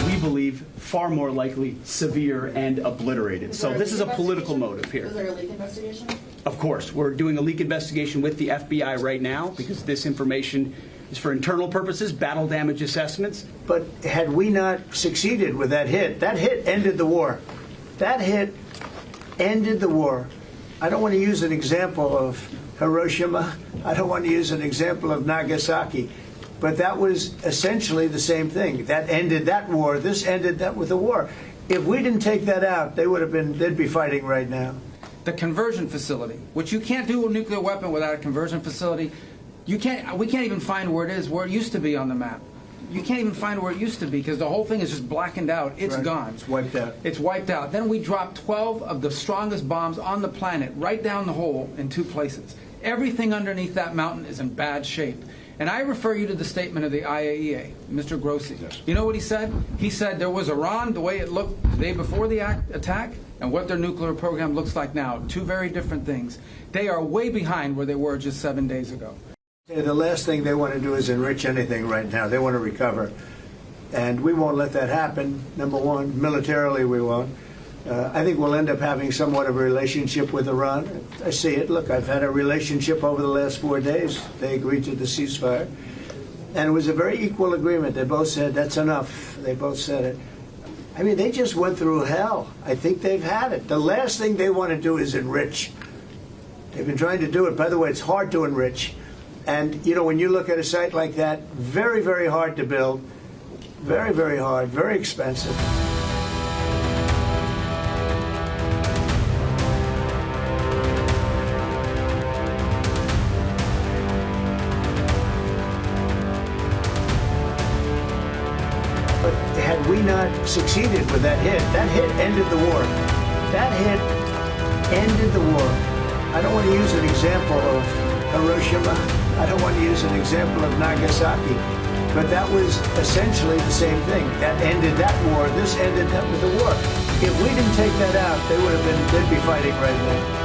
we believe, far more likely severe and obliterated. So this is a political motive here. Is there a leak investigation? Of course. We're doing a leak investigation with the FBI right now because this information is for internal purposes, battle damage assessments. But had we not succeeded with that hit ended the war. That hit ended the war. I don't want to use an example of Hiroshima. I don't want to use an example of Nagasaki. But that was essentially the same thing. That ended that war. This ended that with the war. If we didn't take that out, they'd be fighting right now. The conversion facility, which you can't do a nuclear weapon without a conversion facility. We can't even find where it is, where it used to be on the map. You can't even find where it used to be because the whole thing is just blackened out. It's Right. gone. It's wiped out. It's wiped out. Then we dropped 12 of the strongest bombs on the planet right down the hole in 2 places. Everything underneath that mountain is in bad shape. And I refer you to the statement of the IAEA, Mr. Grossi. Yes. You know what he said? He said there was Iran, the way it looked the day before the attack, and what their nuclear program looks like now. 2 very different things. They are way behind where they were just 7 days ago. The last thing they want to do is enrich anything right now. They want to recover. And we won't let that happen, number one. Militarily, we won't. I think we'll end up having somewhat of a relationship with Iran. I see it. Look, I've had a relationship over the last 4 days. They agreed to the ceasefire. And it was a very equal agreement. They both said, that's enough. They both said it. I mean, they just went through hell. I think they've had it. The last thing they want to do is enrich. They've been trying to do it. By the way, it's hard to enrich. And, you know, when you look at a site like that, very, very hard to build. Very, very hard. Very expensive. But had we not succeeded with that hit ended the war. That hit ended the war. I don't want to use an example of Hiroshima. I don't want to use an example of Nagasaki. But that was essentially the same thing. That ended that war. This ended that with the war. If we didn't take that out, they'd be fighting right now.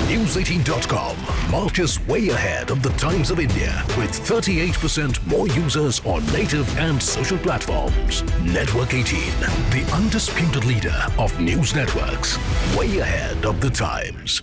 News18.com marches way ahead of the Times of India with 38% more users on native and social platforms. Network 18, the undisputed leader of news networks, way ahead of the Times.